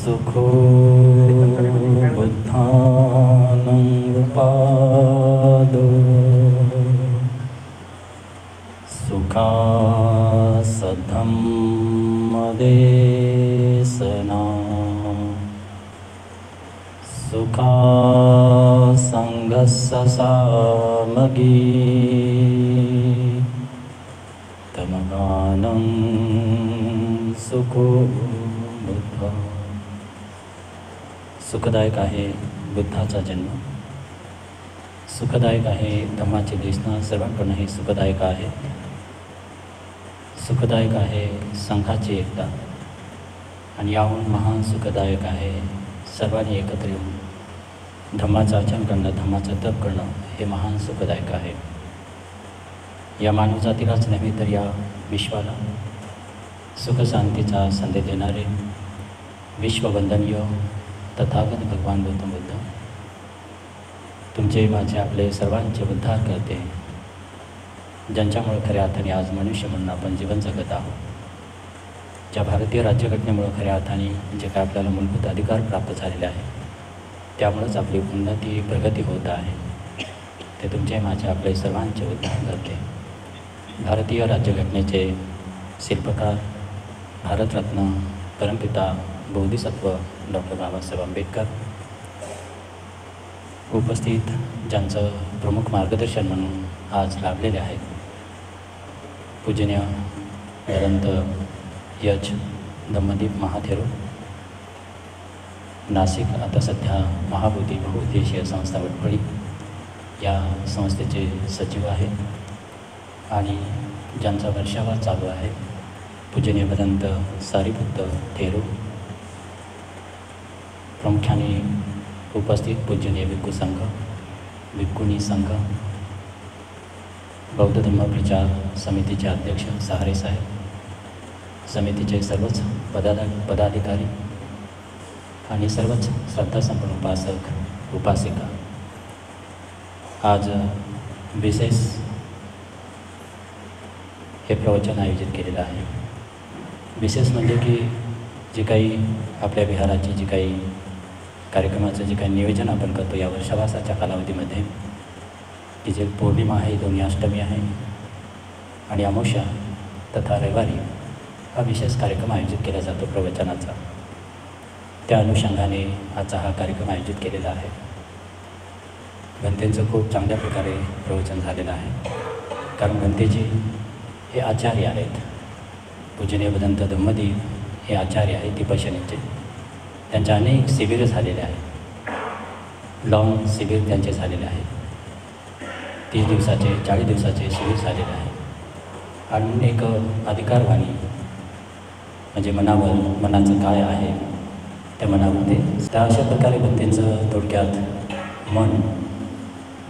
सुखो बुद्धानं पादो सुखासधम्मदेशना सुखासङ्गस्य सामगी तमगानं सुखो बुद्ध। सुखदायक आहे बुद्धाचा जन्म, सुखदायक आहे धम्माची देशना, सर्वांकडून हे सुखदायक आहे। सुखदायक आहे संघाची एकता आणि याहून महान सुखदायक आहे सर्वांनी एकत्र येऊन धम्माचं आचरण करणं, धम्माचं तप करणं हे महान सुखदायक आहे। या मानवजातीलाच नव्हे तर या विश्वाला सुख शांतीचा संदेश देणारे विश्ववंदनीय तथागत भगवान गौतम बुद्ध तुमचे माझे आपले सर्वांचे उद्धार करते, ज्यांच्यामुळे खऱ्या अर्थाने आज मनुष्य म्हणून आपण जीवन जगत आहोत। ज्या भारतीय राज्यघटनेमुळे खऱ्या अर्थाने जे काय आपल्याला मूलभूत अधिकार प्राप्त झालेले आहे त्यामुळेच आपली उन्नती प्रगती होत आहे, ते तुमचे माझे आपले सर्वांचे उद्धार करते। भारतीय राज्यघटनेचे शिल्पकार भारतरत्न परमपिता बोधिसत्व डॉक्टर बाबासाहेब आंबेडकर उपस्थित, ज्यांचं प्रमुख मार्गदर्शन म्हणून आज लाभलेले आहेत पूजनीय अनंत यज धम्मदीप महाथेरो, नाशिक आता सध्या महाबोधी बहुउद्देशीय संस्था वटफळी या संस्थेचे सचिव आहेत आणि ज्यांचा वर्षावा चालू आहे पूजनीय भदंत सारीपुत्त थेरो, प्रामुख्याने उपस्थित पूजनीय भिक्खू संघ, भिक्खुनी संघ, बौद्ध धर्म प्रचार समितीचे अध्यक्ष सहारे साहेब, समितीचे सर्वच पदाधिकारी आणि सर्वच श्रद्धासंपन्न उपासक उपासिका। आज विशेष हे प्रवचन आयोजित केलेलं आहे। विशेष म्हणजे की जे काही आपल्या विहाराची जी काही कार्यक्रमाचं जे काही नियोजन आपण करतो या वर्षावासाच्या कालावधीमध्ये, की जे पौर्णिमा आहे, दोन्ही अष्टमी आहे आणि अमावस्या तथा रविवारी हा विशेष कार्यक्रम आयोजित केला जातो प्रवचनाचा। त्या अनुषंगाने आजचा हा कार्यक्रम आयोजित केलेला आहे। गणतेंचं खूप चांगल्या प्रकारे प्रवचन झालेलं आहे, कारण गणतेजी हे आचार्य आहेत। पूजनीय भदंत धम्मदीप हे आचार्य आहेत तिपशनीचे, त्यांच्या अनेक शिबिरं झालेले आहेत, लॉंग शिबिर त्यांचे झालेले आहेत, 30 दिवसाचे 40 दिवसाचे शिबिर झालेले आहे। आणि एक अधिकारवाणी म्हणजे मनाचं काय आहे त्या मनामध्ये, त्या अशा प्रकारे भक्तींचं थोडक्यात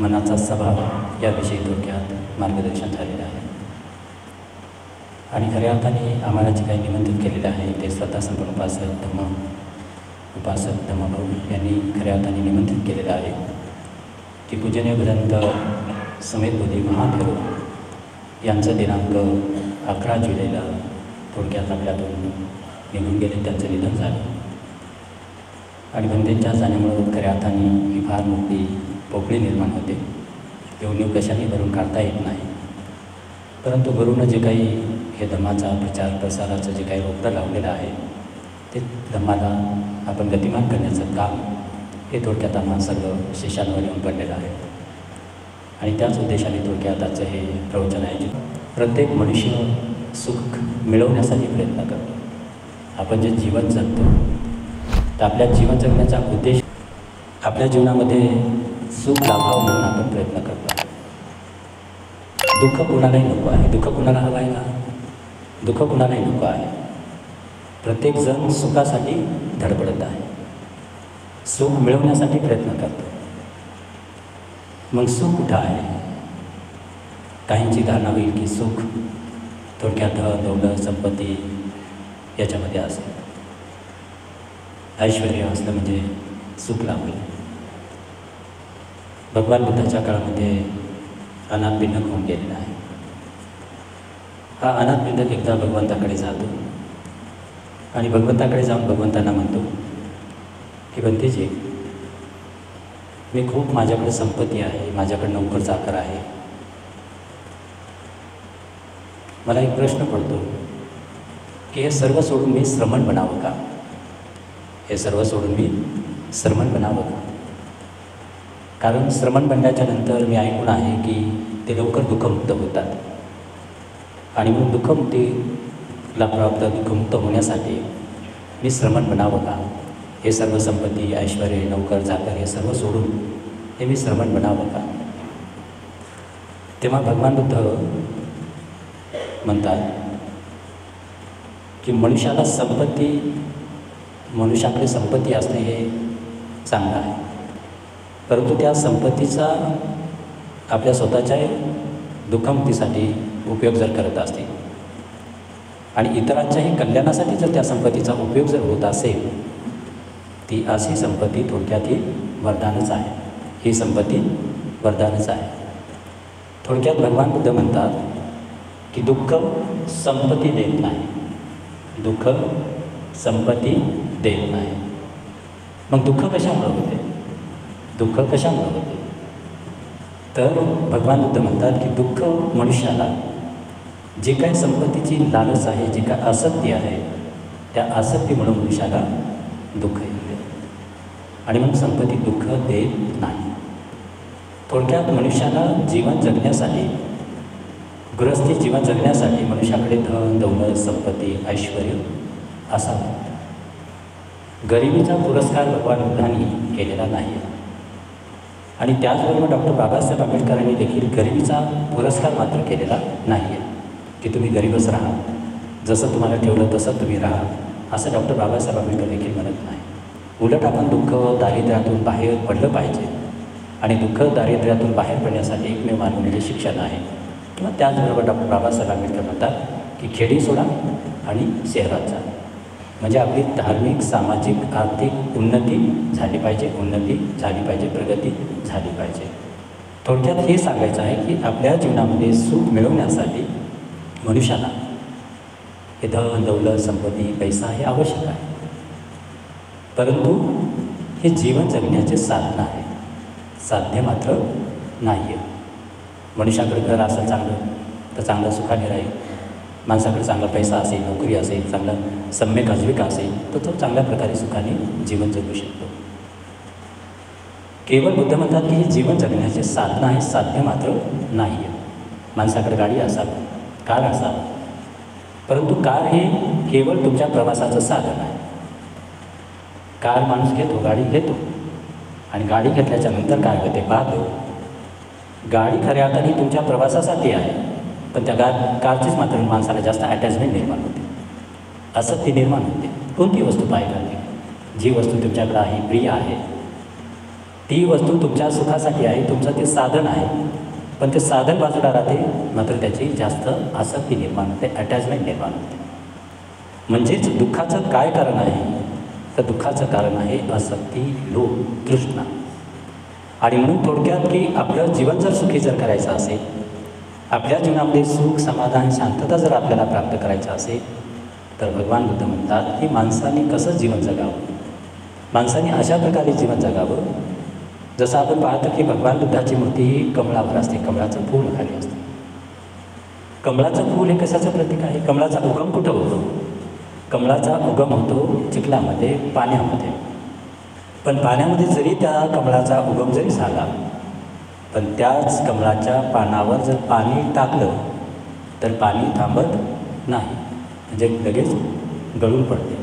मनाचा स्वभाव याविषयी थोडक्यात मार्गदर्शन झालेलं आहे। आणि खऱ्या अर्थाने आम्हाला जे काही निमंत्रित केलेलं आहे ते श्रद्धासंपन्न उपासक धम्मभाऊ यांनी खऱ्या अर्थाने निमंत्रित केलेलं आहे की पूजनीय भदंत समेत बोधी महाथेरो यांचं दिनांक 11 जुलैला थोडक्यात आपल्यातून निघून गेले, त्यांचं निधन झालं। आणि बंदेंच्या जाण्यामुळं खऱ्या अर्थाने ही फार मोठी पोकळी निर्माण होते, ते उणीव कशाने भरून काढता येत नाही। परंतु गुरुनं जे काही हे धम्माचा प्रचार प्रसाराचं जे काही रोपटं लावलेलं आहे ते धम्माला आपण गतिमान करण्याचं काम हे थोडक्यात आम्हा सर्व शिष्यांवर येऊन पडलेलं आहे। आणि त्याच उद्देशाने थोडक्यात आजचं हे प्रवचन आयोजित। प्रत्येक मनुष्य सुख मिळवण्यासाठी प्रयत्न करतो। आपण जे जीवन जगतो तर आपल्या जीवन जगण्याचा उद्देश आपल्या जीवनामध्ये सुख लाभावं म्हणून आपण प्रयत्न करतो। दुःख कुणालाही नको आहे, दुःख कुणाला हवं आहे का? दुःख कुणालाही नको आहे। प्रत्येकजण सुखासाठी धडपडत आहे, सुख मिळवण्यासाठी प्रयत्न करतो। मग सुख कुठं आहे? काहींची धारणा होईल की सुख थोडक्यात दौलत संपत्ती याच्यामध्ये असेल, ऐश्वर्य असलं म्हणजे सुख लाभेल। भगवान बुद्धाच्या काळामध्ये अनाथपिंडक होऊन गेलेला आहे। हा अनाथपिंडक एकदा भगवंताकडे जातो आणि भगवंताकडे जाऊन भगवंतांना म्हणतो की बंतेजी, मी खूप माझ्याकडे संपत्ती आहे, माझ्याकडे नोकर चाकर आहे, मला एक प्रश्न पडतो की हे सर्व सोडून मी श्रमण बनावं का? हे सर्व सोडून मी श्रमण बनावं का? कारण श्रमण बनल्याच्या नंतर मी ऐकून आहे की ते लवकर दुःखमुक्त होतात आणि म्हणून दुःखमुक्तीला प्राप्त दुःखमुक्त होण्यासाठी मी श्रमण बनावं का? हे सर्व संपत्ती, ऐश्वर, नोकर चाकर हे सर्व सोडून हे मी श्रमण बनावं का? तेव्हा भगवान बुद्ध म्हणतात की मनुष्याकडे संपत्ती असणे हे चांगलं आहे, परंतु त्या संपत्तीचा आपल्या स्वतःच्या दुःखमुक्तीसाठी उपयोग जर करत असतील आणि इतरांच्याही कल्याणासाठी जर त्या संपत्तीचा उपयोग जर होत असेल, ती अशी संपत्ती थोडक्यात ही वरदानच आहे. ही संपत्ती वरदानच आहे. थोडक्यात भगवान बुद्ध म्हणतात की दुःख संपत्ती देत नाही, दुःख संपत्ती देत नाही. मग दुःख कशामुळे होते? दुःख कशामुळे होते? तर भगवान बुद्ध म्हणतात की दुःख मनुष्याला जे काही संपत्तीची लालच आहे, जी काय आसक्ती आहे, त्या आसक्तीमुळे मनुष्याला दुःख येते आणि मग संपत्ती दुःख देत नाही. थोडक्यात मनुष्याला जीवन जगण्यासाठी, गृहस्थी जीवन जगण्यासाठी मनुष्याकडे धन, दौलत, संपत्ती, ऐश्वर असावं. गरिबीचा पुरस्कार भगवान बुद्धांनी केलेला नाही आणि त्याचबरोबर डॉक्टर बाबासाहेब आंबेडकरांनी देखील गरिबीचा पुरस्कार मात्र केलेला नाही आहे की तुम्ही गरीबच राहा, जसं तुम्हाला ठेवलं तसं तुम्ही राहा, असं डॉक्टर बाबासाहेब आंबेडकर देखील म्हणत नाही. उलट आपण दुःख दारिद्र्यातून बाहेर पडलं पाहिजे आणि दुःख दारिद्र्यातून बाहेर पडण्यासाठी एकमेव मार्ग म्हणजे शिक्षण आहे. किंवा त्याचबरोबर डॉक्टर बाबासाहेब आंबेडकर म्हणतात की खेडी सोडा आणि शहरात जा, म्हणजे आपली धार्मिक, सामाजिक, आर्थिक उन्नती झाली पाहिजे, प्रगती झाली पाहिजे. थोडक्यात हे सांगायचं आहे की आपल्या जीवनामध्ये सुख मिळवण्यासाठी मनुष्याला हे धन, दौलत, संपत्ती, पैसा हे आवश्यक आहे, परंतु हे जीवन जगण्याचे साधन आहे, साध्य मात्र नाही आहे. मनुष्याकडे घर असेल चांगलं तर चांगलं सुखाने राहील, माणसाकडे चांगला पैसा असेल, नोकरी असेल, चांगला सम्यक आजीविका असेल तर तो चांगल्या प्रकारे सुखाने जीवन जगू शकतो. केवळ बुद्ध म्हणतात की हे जीवन जगण्याचे साधन आहे, साध्य मात्र नाही आहे. माणसाकडे गाडी असावी, कार असावी, परंतु कार हे केवळ तुमच्या प्रवासाचं साधन आहे. कार माणूस घेतो, गाडी घेतो आणि गाडी घेतल्याच्या नंतर काय होते पाहतो, गाडी खऱ्या अर्थाने तुमच्या प्रवासासाठी आहे, पण त्या कारचीच मात्र माणसाला जास्त अटॅचमेंट निर्माण होते, आसक्ती निर्माण होते. कोणती वस्तू पाहिजे, जी वस्तू तुमच्याकडे आहे, प्रिय आहे, ती वस्तू तुमच्या सुखासाठी आहे, तुमचं ते साधन आहे, पण ते साधन बाजूला राहते, मात्र त्याची जास्त आसक्ती निर्माण होते, अटॅचमेंट निर्माण होते. म्हणजेच दुःखाचं काय कारण आहे तर दुःखाचं कारण आहे आसक्ती, लोभ, तृष्णा. आणि म्हणून थोडक्यात की आपलं जीवन जर सुखी जर करायचं असेल, आपल्या जीवनामध्ये सुख, समाधान, शांतता जर आपल्याला प्राप्त करायचं असेल तर भगवान बुद्ध म्हणतात की माणसाने कसं जीवन जगावं. माणसाने अशा प्रकारे जीवन जगावं जसं आपण पाहतो की भगवान बुद्धाची मूर्ती ही कमळावर असते, कमळाचं फूल खाली असते. कमळाचं फूल हे कशाचं प्रतीक आहे? कमळाचा उगम कुठं होतो? कमळाचा उगम होतो चिखलामध्ये, पाण्यामध्ये. पण पाण्यामध्ये जरी त्या कमळाचा उगम जरी झाला, पण त्याच कमळाच्या पानावर जर पाणी टाकलं तर पाणी थांबत नाही, म्हणजे लगेच गळून पडते.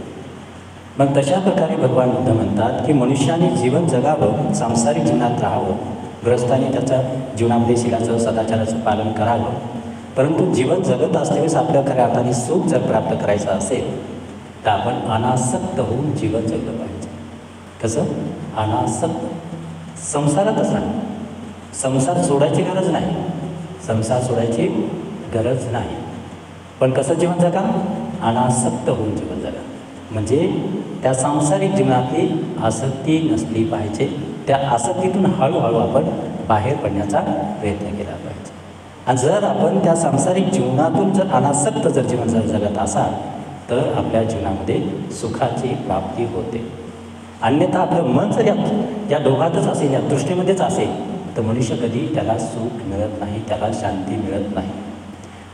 मग तशा प्रकारे भगवान बुद्ध म्हणतात की मनुष्याने जीवन जगावं, सांसारिक जीवनात राहावं, गृहस्थांनी त्याच्या जीवनामध्ये शिलाचं, सदाचाराचं पालन करावं, परंतु जीवन जगत असतेवेळेस आपल्या खऱ्या अर्थाने सुख जर प्राप्त करायचं असेल तर आपण अनासक्त होऊन जीवन जगलं पाहिजे. कसं? अनासक्त. संसारातच नाही, संसार सोडायची गरज नाही, संसार सोडायची गरज नाही, पण कसं जीवन जगा? अनासक्त होऊन जीवन जगा. म्हणजे त्या सांसारिक जीवनातली आसक्ती नसली पाहिजे, त्या आसक्तीतून हळूहळू आपण बाहेर पडण्याचा प्रयत्न केला पाहिजे. आणि जर आपण त्या सांसारिक जीवनातून जर अनासक्त जर जीवन जगत असाल तर आपल्या जीवनामध्ये सुखाची प्राप्ती होते. अन्यथा आपलं मन जर या दोघातच असेल, या दृष्टीमध्येच असेल, तर मनुष्य कधी त्याला सुख मिळत नाही, त्याला शांती मिळत नाही.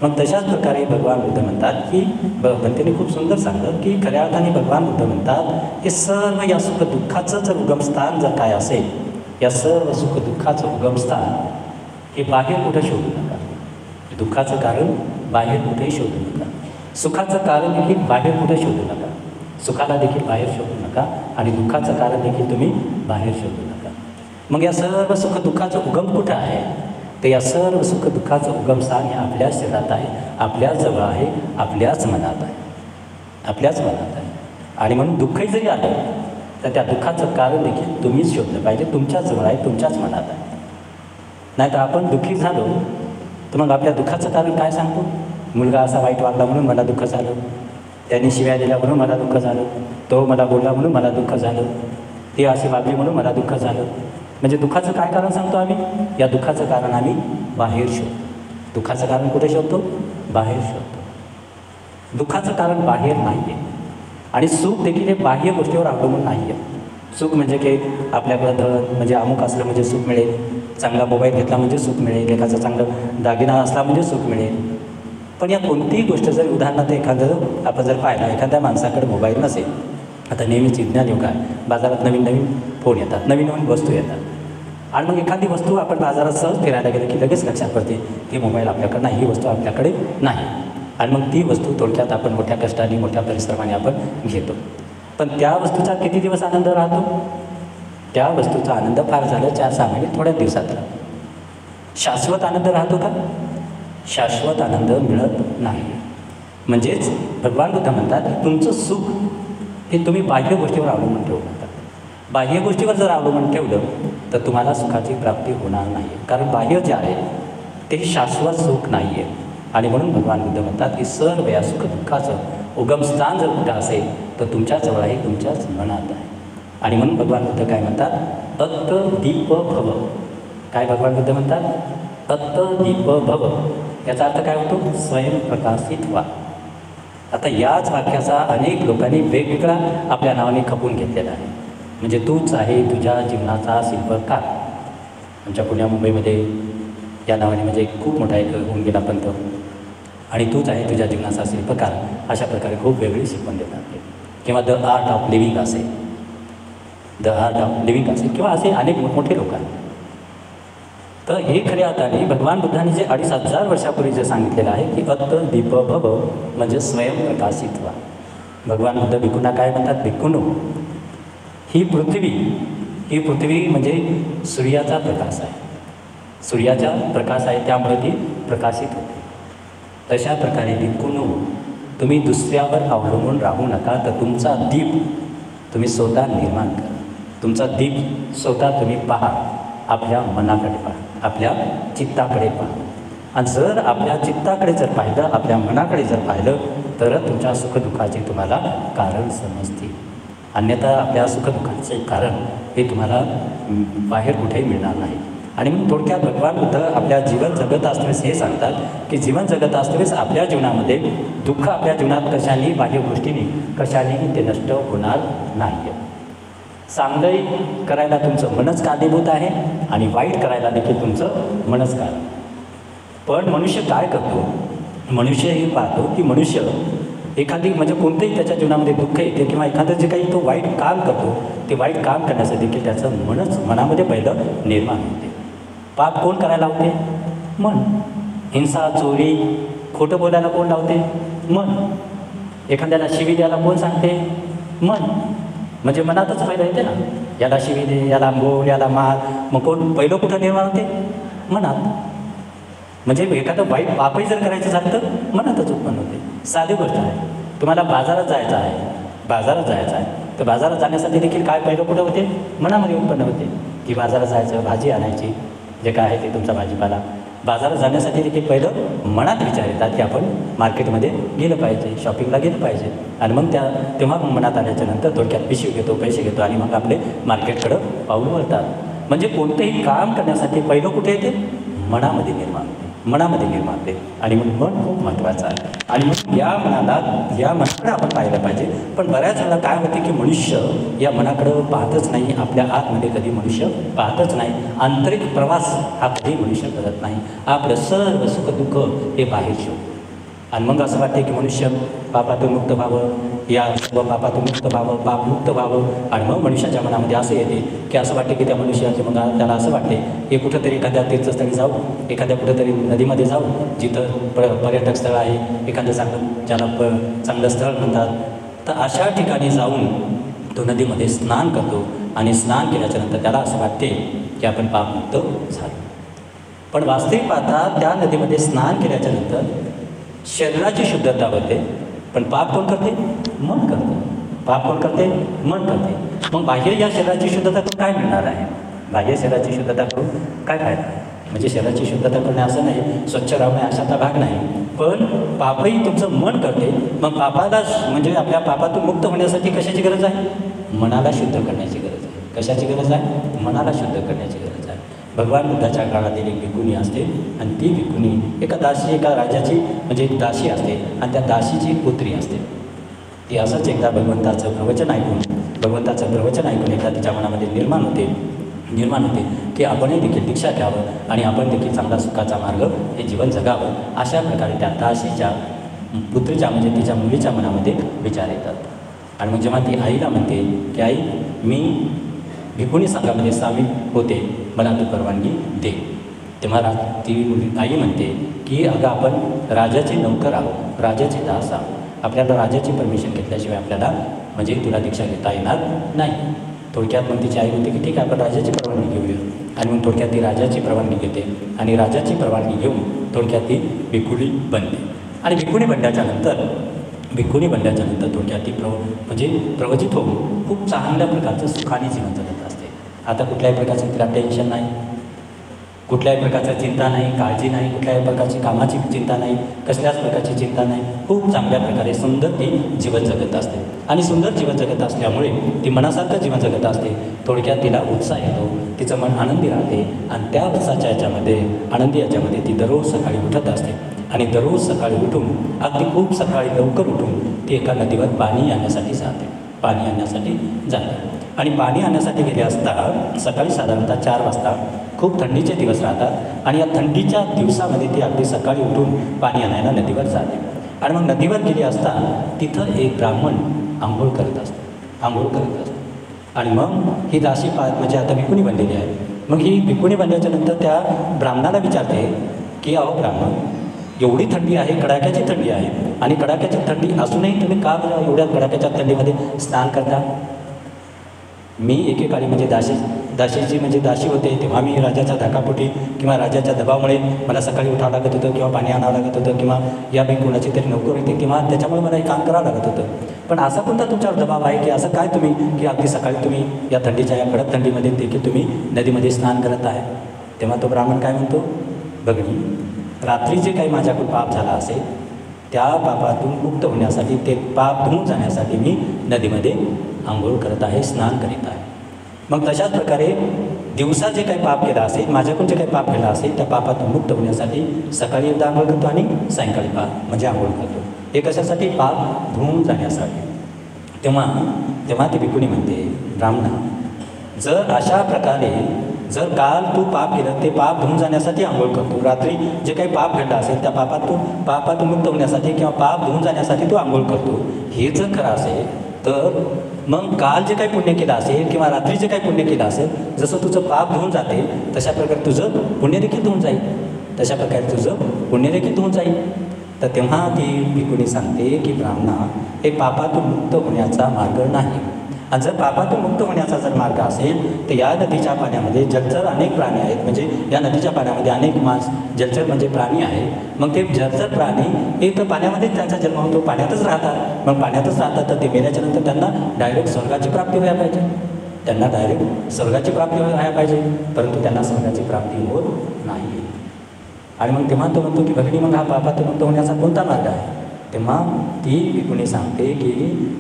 मग तशाच प्रकारे भगवान बुद्ध म्हणतात की भगवंतांनी खूप सुंदर सांगलं की खऱ्या अर्थाने भगवान बुद्ध म्हणतात हे सर्व या सुख दुःखाचं जर उगमस्थान जर काय असेल, या सर्व सुख दुःखाचं उगमस्थान हे बाहेर कुठं शोधू नका. दुःखाचं कारण बाहेर कुठेही शोधू नका, सुखाचं कारण देखील बाहेर कुठे शोधू नका, सुखाला देखील बाहेर शोधू नका आणि दुःखाचं कारण देखील तुम्ही बाहेर शोधू नका. मग या सर्व सुख दुःखाचं उगम कुठं आहे, तर या सर्व सुख दुःखाचं उगमस्थान हे आपल्या शरीरात आहे, आपल्याच जवळ आहे, आपल्याच मनात आहे, आपल्याच मनात आहे. आणि म्हणून दुःखही जरी आलं तर त्या दुःखाचं कारण देखील तुम्हीच शोधलं पाहिजे, तुमच्याच जवळ आहे, तुमच्याच मनात आहे. नाही तर आपण दुःखी झालो तर मग आपल्या दुःखाचं कारण काय सांगतो, मुलगा असा वाईट वागला म्हणून मला दुःख झालं, त्यांनी शिव्या दिल्या म्हणून मला दुःख झालं, तो मला बोलला म्हणून मला दुःख झालं, ती अशी वागली म्हणून मला दुःख झालं. म्हणजे दुःखाचं काय कारण सांगतो आम्ही, या दुःखाचं कारण आम्ही बाहेर शोधतो. दुःखाचं कारण कुठे शोधतो, बाहेर शोधतो. दुःखाचं कारण बाहेर नाही आहे. आणि सुख देखील हे बाह्य गोष्टीवर अवलंबून नाही आहे. सुख म्हणजे की आपल्याकडं धन म्हणजे अमुक असलं म्हणजे सुख मिळेल, चांगला मोबाईल घेतला म्हणजे सुख मिळेल, एखादा चांगलं दागिना असला म्हणजे सुख मिळेल. पण या कोणतीही गोष्ट जर उदाहरणार्थ एखादं आपण जर पाहिलं, एखाद्या माणसाकडे मोबाईल नसेल, आता नेहमीच विज्ञान युग आहे, बाजारात नवीन नवीन फोन येतात, नवीन नवीन वस्तू येतात, आणि मग एखादी वस्तू आपण बाजारात सहज फिरायला गेलं की लगेच लक्षात पडते की मोबाईल आपल्याकडे नाही, ही वस्तू आपल्याकडे नाही. आणि मग ती वस्तू थोडक्यात आपण मोठ्या कष्टाने मोठ्या परिश्रमाने आपण घेतो. पण त्या वस्तूचा किती दिवस आनंद राहतो, त्या वस्तूचा आनंद फार झालं 4-6 महिने, थोड्या दिवसात राहतो. शाश्वत आनंद राहतो का, शाश्वत आनंद मिळत नाही. म्हणजेच भगवान बुद्ध म्हणतात की तुमचं सुख हे तुम्ही बाह्य गोष्टीवर अवलंबून ठेवू नका. बाह्य गोष्टीवर जर अवलंबून ठेवलं तर तुम्हाला सुखाची प्राप्ती होणार नाही, कारण बाह्य जे आहे ते शाश्वत सुख नाही आहे. आणि म्हणून भगवान बुद्ध म्हणतात की सर्व या सुख दुःखाचं उगमस्थान जर कुठं असेल तर तुमच्याजवळ आहे, तुमच्याच मनात आहे. आणि म्हणून भगवान बुद्ध काय म्हणतात, अत्त दीप भव. काय भगवान बुद्ध म्हणतात, अत्त दीप भव. याचा अर्थ काय होतो, स्वयंप्रकाशित व्हा. आता याच वाक्याचा अनेक लोकांनी वेगवेगळा आपल्या नावाने खपून घेतलेला आहे. म्हणजे तूच आहे तुझ्या जीवनाचा शिल्पकार. आमच्या पुण्या मुंबईमध्ये या नावाने म्हणजे खूप मोठा एक होऊन गेला पंथ, आणि तूच आहे तुझ्या जीवनाचा शिल्पकार, अशा प्रकारे खूप वेगळी शिकवण देतात. किंवा द आर्ट ऑफ लिव्हिंग असेल, द आर्ट ऑफ लिव्हिंग असेल, किंवा असे अनेक मोठमोठे लोक आहेत. तर हे खऱ्या अर्थाने भगवान बुद्धांनी जे 2500 वर्षापूर्वी जे सांगितलेलं आहे की अत्त दीप भव म्हणजे स्वयंप्रकाशित व्हा. भगवान बुद्ध भिक्खूंना काय म्हणतात, भिक्खूंनो, ही पृथ्वी म्हणजे सूर्याचा प्रकाश आहे, सूर्याचा प्रकाश आहे, त्यामुळे ती प्रकाशित होते. तशा प्रकारे भिक्खूंनो, तुम्ही दुसऱ्यावर अवलंबून राहू नका, तर तुमचा दीप तुम्ही स्वतः निर्माण करा. तुमचा दीप स्वतः तुम्ही पहा, आपल्या मनाकडे पहा, आपल्या चित्ताकडे पहा. आणि जर आपल्या चित्ताकडे जर पाहिलं, आपल्या मनाकडे जर पाहिलं, तर तुमच्या सुखदुःखाचे तुम्हाला कारण समजतील. अन्यथा आपल्या सुखदुःखाचे कारण हे तुम्हाला बाहेर कुठेही मिळणार नाही. आणि म्हणून थोडक्यात भगवान बुद्ध आपल्या जीवन जगत असतेवेळेस हे सांगतात की जीवन जगत असतेवेळेस आपल्या जीवनामध्ये दुःख आपल्या जीवनात कशानेही बाह्य गोष्टीने कशानेही ते नष्ट होणार नाही. चांगलं करायला तुमचं मनच कारणीभूत आहे आणि वाईट करायला देखील तुमचं मनच कारण. पण मनुष्य काय करतो, मनुष्य हे पाहतो की मनुष्य एखादी म्हणजे कोणतेही त्याच्या जीवनामध्ये दुःख येते किंवा एखादं जे काही तो वाईट काम करतो, ते वाईट काम करण्यासाठी देखील त्याचं मनच मनामध्ये पहिलं निर्माण होते. पाप कोण करायला लावते, मन. हिंसा, चोरी, खोटं बोलायला कोण लावते, मन. एखाद्याला शिवी द्यायला कोण सांगते, मन. म्हणजे मनातच पहिलं येते ना, याला शिवी दे, याला बोल, याला मार. मग कोण पहिलं कुठं निर्माण होते, मनात. म्हणजे एखादं वाईट पापही जर करायचं झालं तर मनातच उत्पन्न होते. साधी गोष्ट आहे, तुम्हाला बाजारात जायचं आहे, तर बाजारात जाण्यासाठी देखील काय पहिलं कुठं होते, मनामध्ये उत्पन्न होते की बाजारात जायचं, भाजी आणायची, जे काय आहे ते तुमचा भाजीपाला. बाजारात जाण्यासाठी देखील पहिलं मनात विचार येतात की आपण मार्केटमध्ये गेलं पाहिजे, शॉपिंगला गेलं पाहिजे. आणि मग तेव्हा मनात आल्याच्या नंतर थोडक्यात पिशवी घेतो, पैसे घेतो आणि मग आपले मार्केटकडं पाऊल वळतात. म्हणजे कोणतेही काम करण्यासाठी पहिलं कुठे येते, मनामध्ये निर्माण होते. मनामध्ये निर्माण होते आणि मग मन खूप महत्त्वाचं आहे. आणि मग या मनाकडे आपण पाहिलं पाहिजे. पण बऱ्याच वेळेला काय होते की मनुष्य या मनाकडं पाहतच नाही, आपल्या आतमध्ये कधी मनुष्य पाहतच नाही. आंतरिक प्रवास हा कधी मनुष्य करत नाही. आपलं सर्व सुखदुःख हे बाहेर शोध. आणि मग असं वाटते की मनुष्य पापातून मुक्त व्हावं, या सर्व पापातून मुक्त व्हावं, पापमुक्त व्हावं. आणि मग मनुष्याच्या मनामध्ये असं येते की असं वाटते की त्या मनुष्याचे मग त्याला असं वाटते की कुठंतरी एखाद्या तीर्थस्थळी जाऊ, एखाद्या कुठंतरी नदीमध्ये जाऊ, जिथं पर्यटक स्थळ आहे, एखादं ज्याला चांगलं स्थळ म्हणतात, तर अशा ठिकाणी जाऊन तो नदीमध्ये स्नान करतो. आणि स्नान केल्याच्यानंतर त्याला असं वाटते की आपण पापमुक्त झालो. पण वास्तविक पाहता त्या नदीमध्ये स्नान केल्याच्यानंतर शरीराची शुद्धता होते, पण पाप कोण करते? मन करते. पाप कोण करते? मन करते. मग बाह्य या शरीराची शुद्धता करून काय मिळणार आहे? बाह्य शरीराची शुद्धता करून काय फायदा? म्हणजे शरीराची शुद्धता करणे असं नाही, स्वच्छ राहणे अशाचा भाग नाही, पण पापही तुमचं मन करते. मग पापाला म्हणजे आपल्या पापातून मुक्त होण्यासाठी कशाची गरज आहे? मनाला शुद्ध करण्याची गरज आहे. कशाची गरज आहे? मनाला शुद्ध करण्याची गरज आहे. भगवान बुद्धाच्या काळातील एक भिकुणी असते आणि ती भिकुणी एका राजाची म्हणजे एक दासी असते आणि त्या दासीची एक पुत्री असते. ती असंच एकदा भगवंताचं प्रवचन ऐकून एकदा तिच्या मनामध्ये निर्माण होते की आपणही देखील दीक्षा घ्यावं आणि आपण देखील चांगला सुखाचा मार्ग हे जीवन जगावं. अशा प्रकारे त्या दासीच्या पुत्रीच्या म्हणजे तिच्या मुलीच्या मनामध्ये विचार येतात. आणि मग जेव्हा ती आईला म्हणते की आई, मी भिकुणी संघामध्ये सामील होते, मला तू परवानगी दे, तेव्हा ती आई म्हणते की अगं आपण राजाचे नौकर आहोत, राजाचे दास आहोत, आपल्याला राजाची परमिशन घेतल्याशिवाय आपल्याला म्हणजे तुला दीक्षा घेता येणार नाही. थोडक्यात मग तिची आई म्हणते की ठीक आहे, आपण राजाची परवानगी घेऊया. आणि मग थोडक्यात ती राजाची परवानगी घेते आणि राजाची परवानगी घेऊन थोडक्यात ती भिकुणी बनते. आणि भिकुणी बनल्याच्या नंतर थोडक्यात ती म्हणजे प्रवचित होऊन खूप चांगल्या प्रकारचं सुखाने जीवन जगत असते. आता कुठल्याही प्रकारचं तिला टेन्शन नाही, कुठल्याही प्रकारची चिंता नाही, काळजी नाही, कुठल्याही प्रकारची कामाची चिंता नाही, कसल्याच प्रकारची चिंता नाही. खूप चांगल्या प्रकारे सुंदर ती जीवन जगत असते. आणि सुंदर जीवन जगत असल्यामुळे ती मनासारखं जीवन जगत असते. थोडक्यात तिला उत्साह येतो, तिचं मन आनंदी राहते आणि त्या उत्साहाच्या आनंदी याच्यामध्ये ती दररोज सकाळी उठत असते. आणि दररोज सकाळी उठून अगदी खूप सकाळी लवकर उठून ती एका नदीवर पाणी आणण्यासाठी जाते. आणि पाणी आणण्यासाठी गेले असता सकाळी साधारणतः 4 वाजता खूप थंडीचे दिवस राहतात आणि या थंडीच्या दिवसामध्ये ती अगदी सकाळी उठून पाणी आणायला नदीवर जाते. आणि मग नदीवर गेली असता तिथं एक ब्राह्मण आंघोळ करत असतो. आणि मग ही दासी म्हणजे आता भिकुणी बनलेली आहे. मग ही भिकुणी बनल्याच्या नंतर त्या ब्राह्मणाला विचारते की अहो ब्राह्मण, एवढी थंडी आहे, कडाक्याची थंडी आहे, आणि कडाक्याची थंडी असूनही तुम्ही का एवढ्या कडाक्याच्या थंडीमध्ये स्नान करता? मी एकेकाळी म्हणजे दासी होते, तेव्हा मी राजाच्या धाकापोटी किंवा राजाच्या दबावामुळे मला सकाळी उठावं लागत होतं किंवा पाणी आणावं लागत होतं किंवा या कोणाची तरी नोकर होते किंवा त्याच्यामुळे मला हे काम करावं लागत होतं. पण असा कोणता तुमच्यावर दबाव आहे की असं काय तुम्ही की अगदी सकाळी तुम्ही या थंडीच्या या कडक थंडीमध्ये देखील तुम्ही नदीमध्ये स्नान करत आहे? तेव्हा तो ब्राह्मण काय म्हणतो, भगिनी, रात्री जे काही माझ्याकडून पाप झाला असेल त्या पापातून मुक्त होण्यासाठी, ते पाप धुवून जाण्यासाठी मी नदीमध्ये आंघोळ करत आहे, स्नान करीत आहे. मग तशाच प्रकारे दिवसा जे काही पाप केलं असेल, माझ्याकडून जे काही पाप केलं असेल त्या पापातून मुक्त होण्यासाठी सकाळी एकदा आंघोळ करतो आणि सायंकाळी म्हणजे आंघोळ करतो. हे कशासाठी? पाप धुवून जाण्यासाठी. तेव्हा ती भिकुणी म्हणते, ब्राह्मणा, जर अशा प्रकारे जर काल तू पाप केलं ते पाप धुवून जाण्यासाठी आंघोळ करतो, रात्री जे काही पाप घडलं असेल त्या पापातून मुक्त होण्यासाठी किंवा पाप धुवून जाण्यासाठी तू आंघोळ करतो, हे जर खरं असेल तर मग काल जे काही पुण्य केलं असेल किंवा रात्री जे काही पुण्य केलं असेल, जसं तुझं पाप धुवून जाते तशा प्रकारे तुझं पुण्य देखील धुवून जाईल. तर तेव्हा ती भिकुणी सांगते की ब्राह्मणा, हे पापातून मुक्त होण्याचा मार्ग नाही. आणि जर पापातून मुक्त होण्याचा जर मार्ग असेल तर या नदीच्या पाण्यामध्ये जलचर अनेक प्राणी आहेत, म्हणजे या नदीच्या पाण्यामध्ये अनेक जलचर म्हणजे प्राणी आहेत. मग ते जलचर प्राणी हे तर पाण्यामध्येच त्यांचा जन्म होतो, पाण्यातच राहतात. मग पाण्यातच राहतात तर ते मेल्याच्या नंतर त्यांना डायरेक्ट स्वर्गाची प्राप्ती व्हायला पाहिजे, परंतु त्यांना स्वर्गाची प्राप्ती होत नाही. आणि मग तेव्हा तो म्हणतो की भगिनी, मग हा पापातून मुक्त होण्याचा कोणता मार्ग आहे? तेव्हा ती भिकुणी सांगते की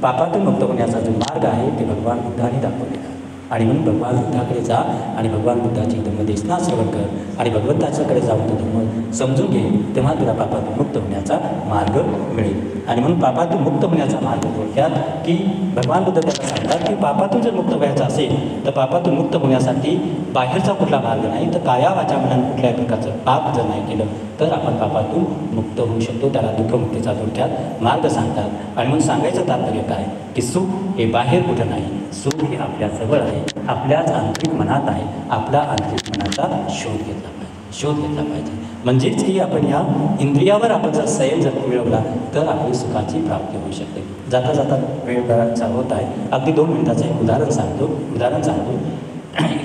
पापातून मुक्त होण्याचा जो मार्ग आहे ते भगवान बुद्धाने दाखवलेला आहे. आणि म्हणून भगवान बुद्धाकडे जा आणि भगवान बुद्धाची धम्मदेशना श्रवण कर आणि भगवंताच्याकडे जाऊन तो धम्म समजून घे, तेव्हा तुला पापातून मुक्त होण्याचा मार्ग मिळेल. आणि म्हणून पापातून मुक्त होण्याचा मार्ग थोडक्यात की भगवान बुद्ध त्यांना सांगतात की पापातून जर मुक्त व्हायचं असेल तर पापातून मुक्त होण्यासाठी बाहेरचा कुठला मार्ग नाही, तर काया वाचा मनाने कुठल्याही प्रकारचं पाप जर नाही केलं तर आपण पापातून मुक्त होऊ शकतो. त्याला दुःखमुक्तीचा थोडक्यात मार्ग सांगतात. आणि म्हणून सांगायचं तात्पर्य काय की सुख हे बाहेर कुठं नाही, सुख हे आपल्या जवळ आहे, आपल्याच आंतरिक मनात आहे. आपला आंतरिक मनाचा शोध घेतला पाहिजे. म्हणजेच की आपण या इंद्रियावर आपण जर संयम जर मिळवला तर आपली सुखाची प्राप्ती होऊ शकते. जाता जाता वेळ बराचसा होत आहे. अगदी 2 मिनिटाचं एक उदाहरण सांगतो.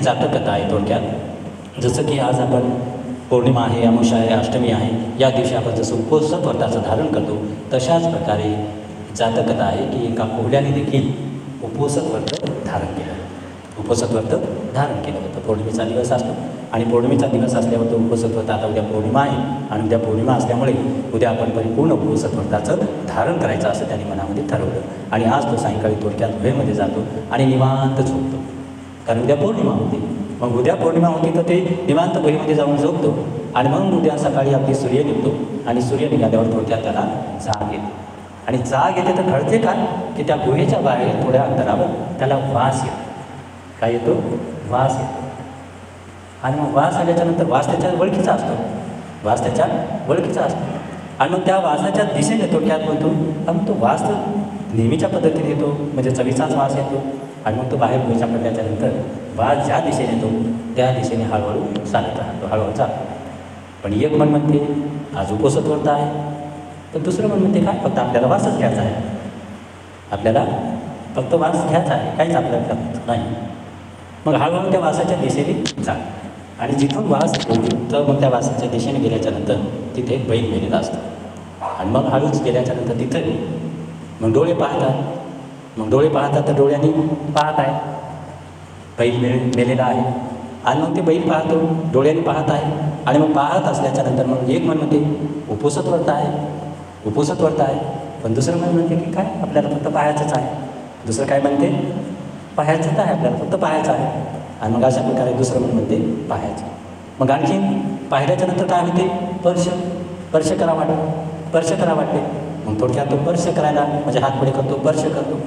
जातकथा आहे थोडक्यात. जसं की आज आपण पौर्णिमा आहे, अमावस्या आहे, अष्टमी आहे, या दिवशी आपण जसं उपवासक व्रताचं धारण करतो तशाच प्रकारे जातकथा आहे की एका कोहल्याने देखील उपवासक व्रत धारण केलं होतं. पौर्णिमेचा दिवस असतो आणि पौर्णिमेचा दिवस असल्यावर तो उपवासक व्रत, आता उद्या पौर्णिमा आहे आणि उद्या पौर्णिमा असल्यामुळे उद्या आपण परिपूर्ण उपवासक व्रताचं धारण करायचं असं त्यांनी मनामध्ये ठरवलं. आणि आज तो सायंकाळी थोडक्यात गुहेमध्ये जातो आणि निवांत झोपतो, कारण उद्या पौर्णिमा होती. मग उद्या पौर्णिमा होती तर ते निवांत गुहेमध्ये जाऊन झोपतो आणि मग उद्या सकाळी अगदी सूर्य निघतो आणि सूर्य निघाल्यावर थोडक्यात त्याला जाग येते. आणि जाग येते तर घडते काय की त्या गुहेच्या बाहेर थोड्या अंतरावर त्याला वास येतो. काय येतो? वास येतो. आणि मग वास आल्याच्यानंतर वास त्याच्या ओळखीचा असतो. आणि मग त्या वासाच्या दिशेने थोडक्यात म्हणतो, पण तो वास तर नेहमीच्या पद्धतीने येतो, म्हणजे चवीचाच वास येतो. आणि मग तो बाहेर गुहेच्या पडल्याच्यानंतर वास ज्या दिशेने येतो त्या दिशेने हळूहळू चालत राहतो, हळूहळू जातो. पण एक मन म्हणते आज उपवासक व्रत आहे, तर दुसरं मन म्हणते काय फक्त आपल्याला वासच घ्यायचा आहे, आपल्याला फक्त वास घ्यायचा आहे, काहीच आपल्याला नाही. मग हळूहळू त्या वासाच्या दिशेने जा आणि जिथून वास येतो तर मग त्या वासाच्या दिशेने गेल्याच्यानंतर तिथे एक बैल मेलेला असतो. आणि मग हळूच गेल्याच्यानंतर तिथे मग डोळे पाहतात तर डोळ्यांनी पाहत आहे बैल मेलेला आहे. आणि मग ते बैल पाहतो, डोळ्यांनी पाहत आहे. आणि मग पाहत असल्याच्यानंतर मग एक मन म्हणते उपवासक व्रत आहे. पण दुसरं मन म्हणते की काय आपल्याला फक्त पाहायचंच आहे. दुसरं काय म्हणते पाहायचंच आहे, आपल्याला फक्त पाहायचं आहे. आणि मग अशा प्रकारे दुसरं मन म्हणते पाहायचं. मग आणखी पाहिल्याच्यानंतर काय होते स्पर्श करा वाटते. मग थोडक्यात तो स्पर्श करायला म्हणजे हात पुढे करतो, स्पर्श करतो.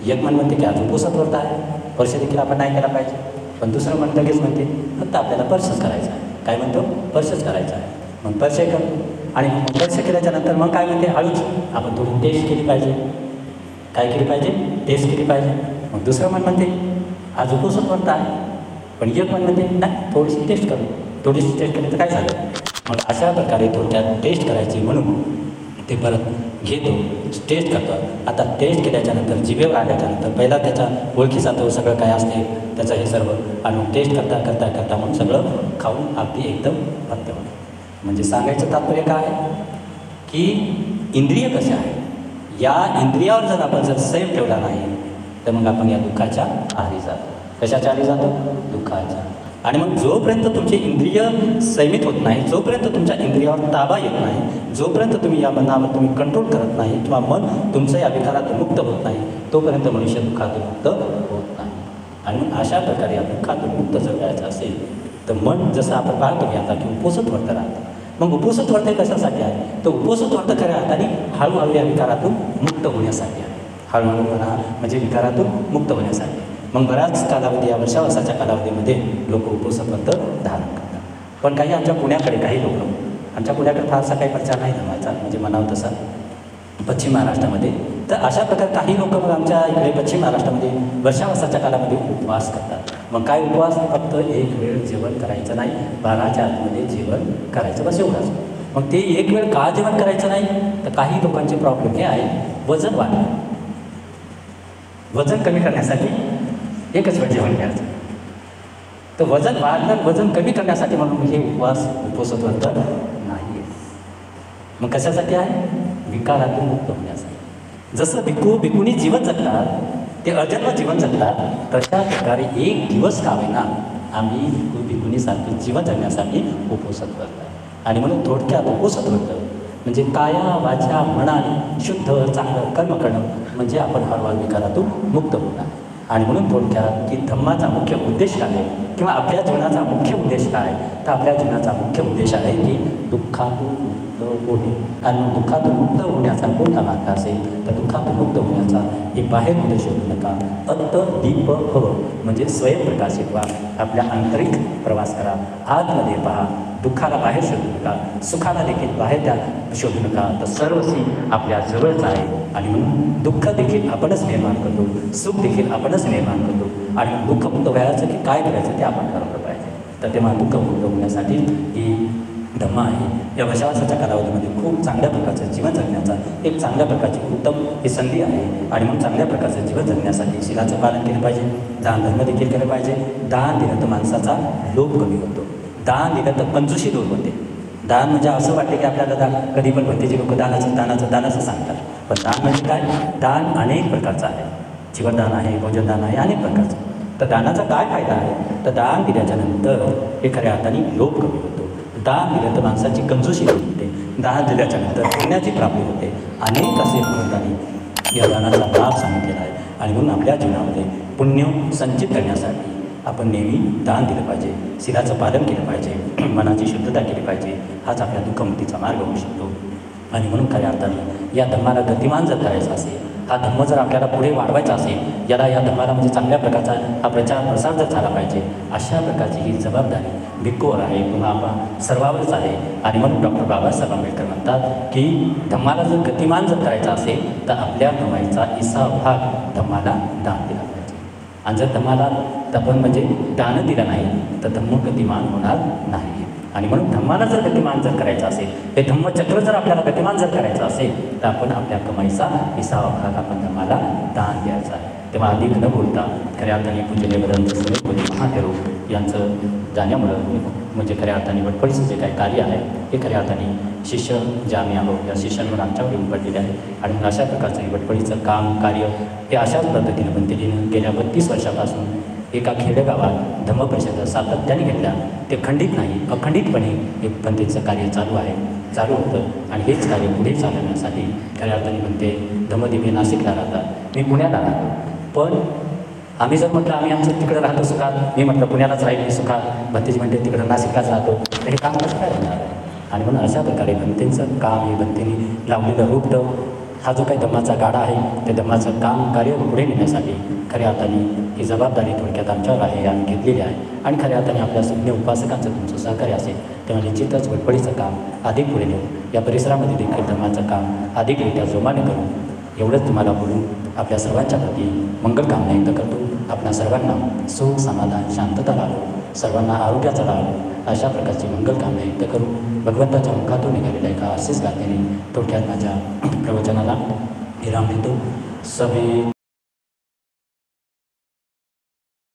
एक मन म्हणते की आज उपवासक व्रत आहे, स्पर्श देखील आपण नाही केला पाहिजे. पण दुसरं मन लगेच म्हणते फक्त आपल्याला स्पर्शच करायचा आहे. काय म्हणतो? स्पर्शच करायचा आहे. मग स्पर्श करतो. आणि मग स्पर्श केल्याच्यानंतर मग काय म्हणते हळूच आपण थोडी टेस्ट केली पाहिजे. काय केली पाहिजे? टेस्ट केली पाहिजे. मग दुसरं मन म्हणते आज उपवासक व्रत आहे, पण एक मन म्हणते नाही थोडीशी टेस्ट केली तर काय झालं. मग अशा प्रकारे थोडक्यात टेस्ट करायची म्हणून ते परत घेतो, टेस्ट करतो. आता टेस्ट केल्याच्यानंतर जिभेवर आल्याच्यानंतर पहिला त्याच्या ओळखीचा तो सगळं काय असते त्याचं हे सर्व, आणि मग टेस्ट करता मग सगळं खाऊन अगदी एकदम पथ्य होतं. म्हणजे सांगायचं तात्पर्य काय की इंद्रिय कशा आहे, या इंद्रियावर जर आपण जर संयम ठेवला नाही तर मग आपण या दुःखाच्या आहारी जातो. कशाच्या आहारी जातो? दुःखाच्या. आणि मग जोपर्यंत तुमचे इंद्रिय संयमित होत नाही, जोपर्यंत तुमच्या इंद्रियावर ताबा येत नाही, जोपर्यंत तुम्ही या मनावर तुम्ही कंट्रोल करत नाही किंवा मन तुमचं या विकारातून मुक्त होत नाही, तोपर्यंत मनुष्य दुःखातून मुक्त होत नाही. आणि मग अशा प्रकारे या दुःखातून मुक्त जर व्हायचं असेल तर मन जसं आपण पाहतो की आता की उपवासक व्रत राहतं. मग उपवासक व्रत कशासाठी आहे? तर उपवासक व्रत खऱ्या अर्थाने हळूहळू या विकारातून मुक्त होण्यासाठी आहे. हळूहळू म्हणा म्हणजे विकारातून मुक्त होण्यासाठी. मग बऱ्याच कालावधी या वर्षाच्या कालावधीमध्ये लोक उपवासक व्रत धारण करतात. पण काही आमच्या पुण्याकडे फारसा काही प्रचार नाही धर्माचा, म्हणजे म्हणावं तसा पश्चिम महाराष्ट्रामध्ये. तर अशा प्रकारे काही लोक मग आमच्या इकडे पश्चिम महाराष्ट्रामध्ये वर्षाच्या कालामध्ये उपवास करतात. मग काय उपवास? फक्त एक वेळ जेवण करायचं नाही, 12च्या आतमध्ये जेवण करायचं, बस एवढंच. मग ते एक वेळ का जेवण करायचं नाही? तर काही लोकांचे प्रॉब्लेम हे आहे वजन वाढलं, वजन कमी करण्यासाठी एकच वेळ जेवण घ्यायचं. तर वजन वाढलं, वजन कमी करण्यासाठी म्हणून हे उपवासक व्रत नाही. मग कशासाठी आहे? विकारातून मुक्त होण्यासाठी. जसं भिक्खूंनी जीवन जगतात, ते अजन्म जीवन जगतात, तशा प्रकारे एक दिवस का होईना आम्ही भिक्खूंनीसारखं जीवन जगण्यासाठी उपवासक व्रत. आणि म्हणून थोडक्यात उपवासक व्रत म्हणजे काया वाचा मनाने शुद्ध चांगलं कर्म करणं, म्हणजे आपण हळूहळू विकारातून मुक्त होणार. आणि म्हणून थोडक्यात की धम्माचा मुख्य उद्देश काय आहे किंवा आपल्या जीवनाचा मुख्य उद्देश काय तर आपल्या जीवनाचा मुख्य उद्देश आहे की दुःखातून मुक्त होणे. आणि दुःखातून मुक्त होण्याचा कोणता मार्ग असेल तर दुःखातून मुक्त होण्याचा एक बाहेर उद्देश शोधू नका. अत्त दीप हवं म्हणजे स्वयंप्रकाशित व्हा. आपल्या आंतरिक प्रवास करा. आतमध्ये पहा. दुःखाला बाहेर शोधू नका. सुखाला देखील बाहेर त्या शोधू नका. तर सर्वशी आपल्या जवळच आहे. आणि म्हणून दुःख देखील आपणच निर्माण करतो. सुख देखील आपणच निर्माण करतो. आणि दुःख मुक्त व्हायचं की काय करायचं ते आपण ठरवलं पाहिजे. तर तेव्हा दुःख मुक्त होण्यासाठी ही धम्म आहे. या वशवासाच्या कालावधीमध्ये खूप चांगल्या प्रकारचं जीवन जगण्याचा एक चांगल्या प्रकारची उत्तम ही संधी आहे. आणि म्हणून चांगल्या प्रकारचं जीवन जगण्यासाठी शिलाचं पालन केलं पाहिजे. दान धर्म देखील केलं पाहिजे. दान दिलं तर माणसाचा लोभ कमी होतो. दान दिलं तर कंजूशी दूर होते. दान म्हणजे असं वाटते की आपल्याला कधी पण भक्तीचे लोक दानाचं सांगतात. पण दान म्हणजे काय? दान अनेक प्रकारचं आहे. जीवनदान आहे, भोजनदान आहे, अनेक प्रकारचं. तर दानाचा काय फायदा आहे तर दान दिल्याच्या नंतर हे खऱ्या अर्थाने लोभ कमी होतो. दान दिलं तर माणसाची कंजूशी दूर होते. दान दिल्याच्या नंतर पुण्याची प्राप्ती होते. अनेक असे भगवंतांनी या दानाचा लाभ सांगितलेला आहे. आणि म्हणून आपल्या जीवनामध्ये पुण्य संचित करण्यासाठी आपण नेहमी दान दिलं पाहिजे. शिलाचं पालन केलं पाहिजे. मनाची शुद्धता केली पाहिजे. हाच आपल्या दुःखमुक्तीचा मार्ग होऊ शकतो. आणि म्हणून खऱ्या अर्थाने या धम्माला गतिमान जर करायचा असेल, हा धम्म जर आपल्याला पुढे वाढवायचा असेल, या धम्माला म्हणजे चांगल्या प्रकारचा हा प्रसार जर झाला पाहिजे, अशा प्रकारची ही जबाबदारी भिक्खूवर आहे किंवा आपण सर्वावरच आहे. आणि म्हणून डॉक्टर बाबासाहेब आंबेडकर म्हणतात की धम्माला जर गतिमान जर करायचा असेल तर आपल्या कमाईचा 1/2 भाग धम्माला दान दिला पाहिजे. आणि जर धम्माला आपण म्हणजे दान दिलं नाही तर धम्म गतिमान होणार नाही. आणि म्हणून धम्माला जर गतिमान जर करायचं असेल, हे धम्मचक्र जर आपल्याला गतिमान जर करायचं असेल तर आपण आपल्या कमाईचा 1/2 भाग आपण धम्माला दान द्यायचा आहे. तेव्हा अधिक न बोलता खऱ्या अर्थाने पूजनीय भदंत पूज्य महाथेरो यांचं जाण्यामुळं म्हणजे खऱ्या अर्थाने वटफळीचं जे काही कार्य आहे हे खऱ्या अर्थाने शिष्य जे आम्ही आहोत या शिष्यांवर आमच्यावर येऊन पडलेले आहे. आणि मग अशा प्रकारचं हे वटफळीचं काम कार्य हे अशाच पद्धतीनं बनतेलीनं गेल्या 32 वर्षापासून एका खेडेगावात धम्मपरिषद सातत्याने घेतल्या. ते खंडित नाही, अखंडितपणे हे पंथेचं कार्य चालू होतं. आणि हेच कार्य पुढे चालवण्यासाठी खऱ्या अर्थाने म्हणते धम्मदिव्य नाशिकला राहतात, मी पुण्याला राहतो. पण आम्ही जर म्हटलं आम्ही आमचं तिकडं राहतो सुखात, मी म्हटलं पुण्यालाच राहील मी सुखात, भंतेजी म्हणते तिकडं नाशिकलाच राहतो, तर हे काम कसं काय होणार आहे. आणि म्हणून अशा प्रकारे भंतेचं काम हे भंतेने लावलेलं रूप हा जो काही धम्माचा गाडा आहे त्या धम्माचं काम कार्य पुढे नेण्यासाठी खऱ्या अर्थाने ही जबाबदारी थोडक्यात आमच्यावर आहे, आम्ही घेतलेली आहे. आणि खऱ्या अर्थाने आपल्या सुज्ञ उपासकांचं तुमचं सहकार्य असेल तेव्हा निश्चितच वटफळीचं काम अधिक पुढे नेऊ. या परिसरामध्ये देखील धम्माचं काम अधिकरित्या जोमाने करू. एवढंच तुम्हाला बोलून आपल्या सर्वांच्या प्रती मंगलकामना व्यक्त करतो. आपल्या सर्वांना सुख समाधान शांतता लाभो, सर्वांना आरोग्याचा लाभो अशा प्रकारची मंगलकामना व्यक्त करू. भगवंताच्या मुखातून निघालेल्या एका असेच गाथेने थोडक्यात माझ्या प्रवचनाला विराम देतो. सभी